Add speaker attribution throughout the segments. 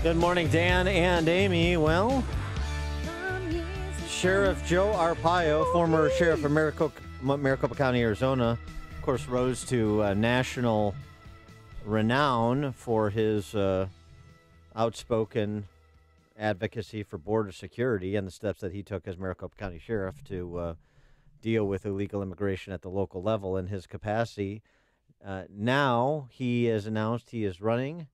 Speaker 1: Good morning, Dan and Amy. Well, Sheriff Joe Arpaio, former sheriff of Maricopa County, Arizona, of course, rose to national renown for his outspoken advocacy for border security and the steps that he took as Maricopa County Sheriff to deal with illegal immigration at the local level in his capacity. Now he has announced he is running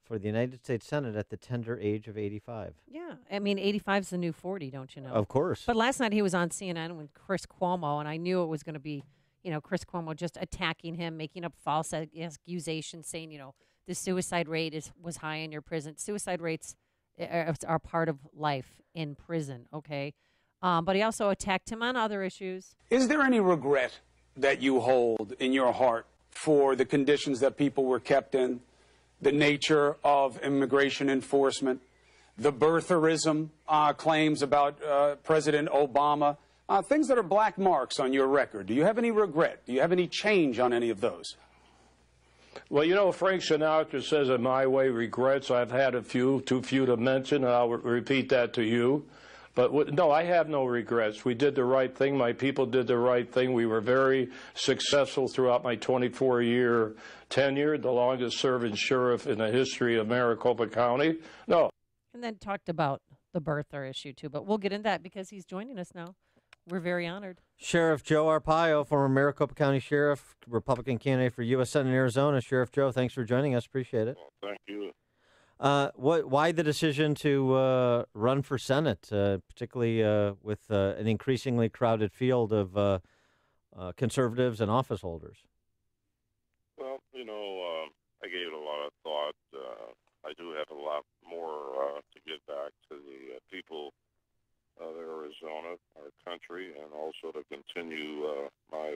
Speaker 1: for the United States Senate at the tender age of 85.
Speaker 2: Yeah, I mean, 85 is the new 40, don't you know?
Speaker 1: Of course.
Speaker 2: But last night he was on CNN with Chris Cuomo, and I knew it was going to be, Chris Cuomo just attacking him, making up false accusations, saying, the suicide rate was high in your prison. Suicide rates are part of life in prison, okay? But he also attacked him on other issues.
Speaker 3: Is there any regret that you hold in your heart for the conditions that people were kept in, the nature of immigration enforcement, the birtherism claims about President Obama, things that are black marks on your record? Do you have any regret? Do you have any change on any of those?
Speaker 4: Well, Frank Sinatra says in My Way, regrets. I've had a few, too few to mention, and I'll repeat that to you. But no, I have no regrets. We did the right thing. My people did the right thing. We were very successful throughout my 24-year tenure, the longest-serving sheriff in the history of Maricopa County. No.
Speaker 2: And then talked about the birther issue, too. But we'll get into that because he's joining us now. We're very honored.
Speaker 1: Sheriff Joe Arpaio, former Maricopa County Sheriff, Republican candidate for U.S. Senate in Arizona. Sheriff Joe, thanks for joining us. Appreciate it.
Speaker 4: Well, thank you.
Speaker 1: Why the decision to run for Senate, particularly with an increasingly crowded field of conservatives and office holders?
Speaker 4: Well, I gave it a lot of thought. I do have a lot more to get back to the people of Arizona, our country, and also to continue my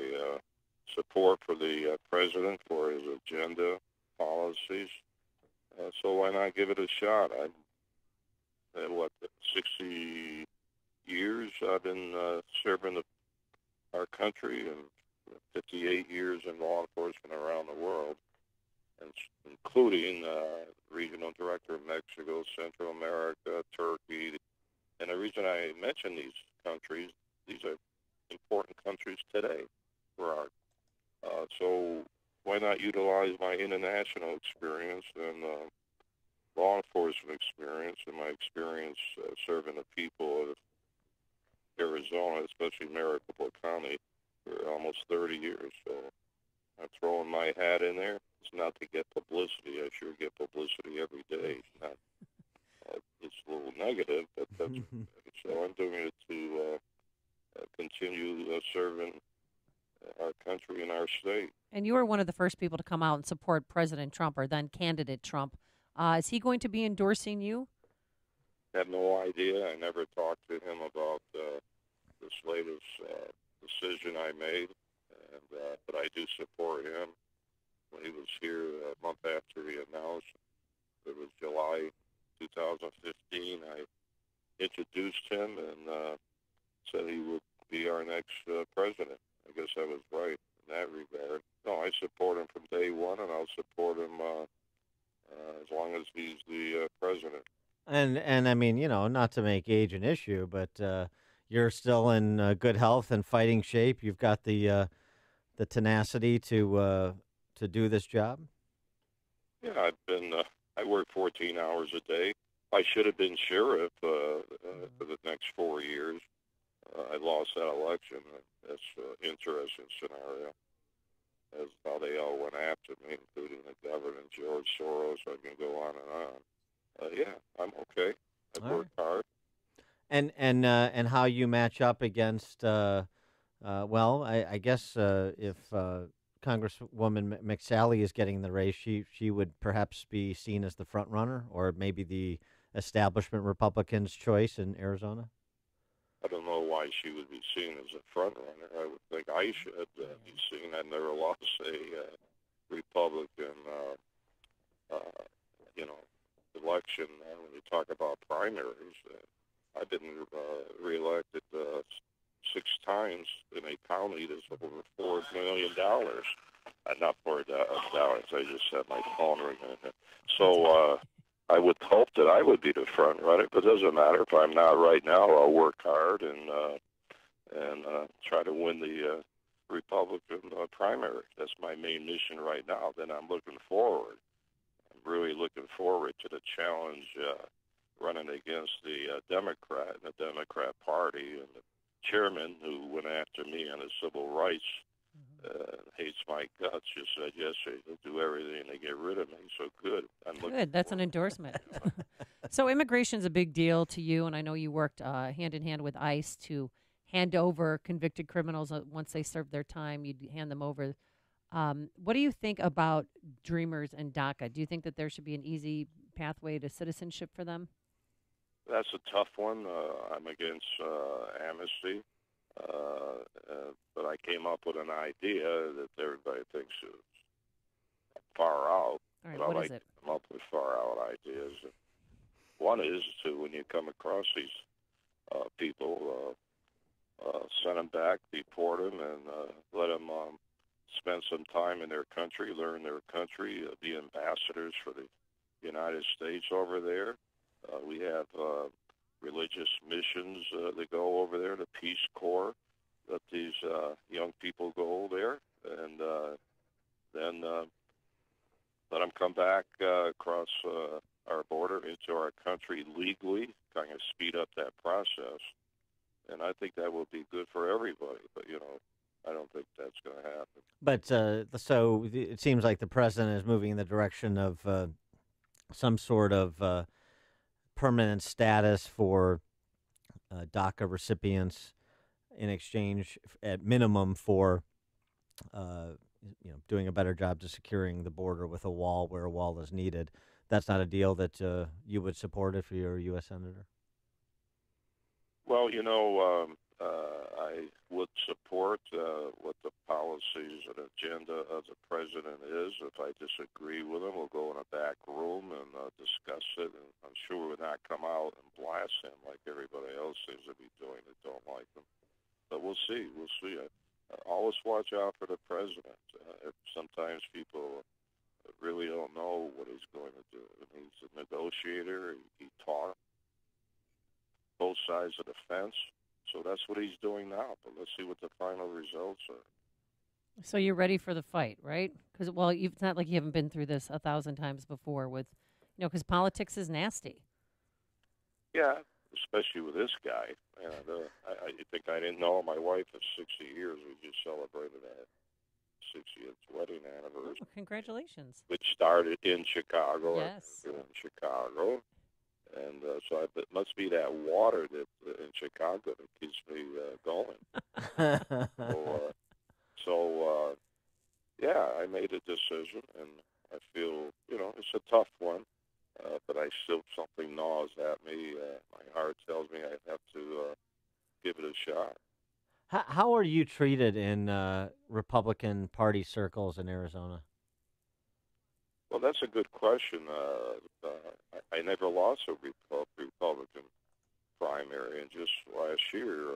Speaker 4: support for the president, for his agenda, policies. So why not give it a shot? I've had, 60 years I've been serving our country, and 58 years in law enforcement around the world, and including regional director of Mexico, Central America, Turkey. And the reason I mention these countries, these are important countries today for our. So why not utilize my international experience and law enforcement experience and my experience serving the people of Arizona, especially Maricopa County, for almost 30 years. So I'm throwing my hat in there. It's not to get publicity. I sure get publicity every day. It's not. It's a little negative, but that's so I'm doing it to continue serving our country and our state.
Speaker 2: And you were one of the first people to come out and support President Trump, or then candidate Trump. Is he going to be endorsing you?
Speaker 4: I have no idea. I never talked to him about this latest decision I made, and but I do support him. When he was here a month after he announced, it was July 2015, I introduced him and said he would be our next president. I guess I was right in that regard. No, I support him from day one, and I'll support him as long as he's the president.
Speaker 1: And I mean, not to make age an issue, but you're still in good health and fighting shape. You've got the tenacity to do this job.
Speaker 4: Yeah, I've been. I work 14 hours a day. I should have been sheriff for the next 4 years. I lost that election. That's an interesting scenario, as how they all went after me, including the governor, George Soros. I can go on and on. Yeah, I'm okay. I worked hard.
Speaker 1: And how you match up against? I guess if Congresswoman McSally is getting the race, she would perhaps be seen as the front runner, or maybe the establishment Republicans' choice in Arizona.
Speaker 4: I don't know why she would be seen as a front runner. I would think I should be seen. I never lost a Republican, election. When you talk about primaries, I've been reelected 6 times in a county that's over $4 million. Not $4 dollars. I just had my phone ringing. So I would hope that I would be the front runner, but it doesn't matter if I'm not right now. I'll work hard and try to win the Republican primary. That's my main mission right now. Then I'm looking forward. I'm really looking forward to the challenge running against the Democrat and the Democrat Party and the chairman who went after me on the civil rights. Hates my guts. Just said yesterday he'll do everything to get rid of me. So good.
Speaker 2: Good. That's an endorsement. So immigration's a big deal to you, and I know you worked hand in hand with ICE to hand over convicted criminals once they served their time. You'd hand them over. What do you think about Dreamers and DACA? Do you think that there should be an easy pathway to citizenship for them?
Speaker 4: That's a tough one. I'm against amnesty. But I came up with an idea that everybody thinks is far out.
Speaker 2: All right,
Speaker 4: but
Speaker 2: what
Speaker 4: I
Speaker 2: is
Speaker 4: like
Speaker 2: it?
Speaker 4: to come up with far out ideas. One is to, when you come across these people, send them back, deport them, and let them spend some time in their country, learn their country, be ambassadors for the United States over there. We have religious missions that go over there, the Peace Corps. Let these young people go there, and then let them come back across our border into our country legally, kind of speed up that process. And I think that will be good for everybody. But, I don't think that's going to happen.
Speaker 1: But so it seems like the president is moving in the direction of some sort of permanent status for DACA recipients in exchange, at minimum, for doing a better job to securing the border with a wall where a wall is needed. That's not a deal that you would support if you're a U.S. senator?
Speaker 4: Well, I would support what the policies and agenda of the president is. If I disagree with him, we'll go in a back room and discuss it. And I'm sure we'll not come out and blast him like everybody else seems to be doing that don't like him. But we'll see. We'll see. Always watch out for the president. Sometimes people really don't know what he's going to do. He's a negotiator. He talks both sides of the fence. So that's what he's doing now. But let's see what the final results are.
Speaker 2: So you're ready for the fight, right? Because, it's not like you haven't been through this 1,000 times before with, because politics is nasty.
Speaker 4: Yeah, especially with this guy. I think I didn't know my wife of 60 years. We just celebrated our 60th wedding anniversary.
Speaker 2: Oh, congratulations.
Speaker 4: Which started in Chicago.
Speaker 2: Yes.
Speaker 4: In Chicago. And so it must be that water that in Chicago that keeps me going. Yeah, I made a decision, and I feel, it's a tough one. But something gnaws at me. My heart tells me I have to give it a shot.
Speaker 1: How are you treated in Republican Party circles in Arizona?
Speaker 4: Well, that's a good question. I never lost a Republican primary, and just last year,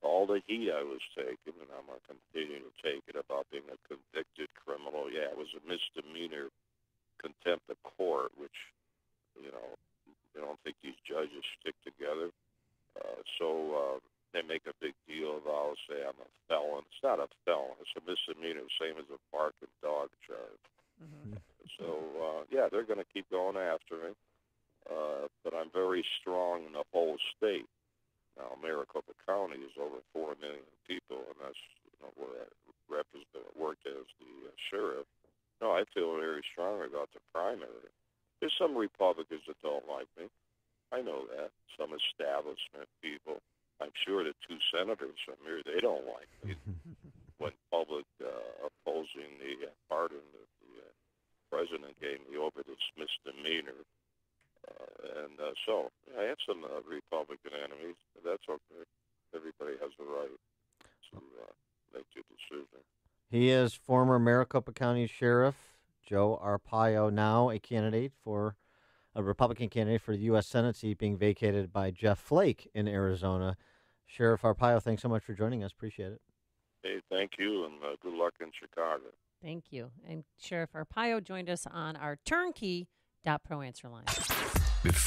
Speaker 4: all the heat I was taking, and I'm going to continue to take it about being a convicted criminal. Yeah, it was a misdemeanor contempt of court, which, I don't think these judges stick together. So they make a big deal of, I'll say I'm a felon. It's not a felon. It's a misdemeanor, same as a barking dog charge. Mm-hmm. So, they're going to keep going after me. But I'm very strong in the whole state. Now, Maricopa County is over 4 million people, and that's where I worked as the sheriff. No, I feel very strongly about the primary. There's some Republicans that don't like me. I know that. Some establishment people. I'm sure the two senators from here, they don't like me. When public opposing the pardon that the president gave me over this misdemeanor. So I have some Republican enemies. But that's okay. Everybody has the right to make your decision.
Speaker 1: He is former Maricopa County Sheriff Joe Arpaio, now a Republican candidate for the U.S. Senate seat being vacated by Jeff Flake in Arizona. Sheriff Arpaio, thanks so much for joining us. Appreciate it.
Speaker 4: Hey, thank you, and good luck in Chicago.
Speaker 2: Thank you. And Sheriff Arpaio joined us on our turnkey pro answer line.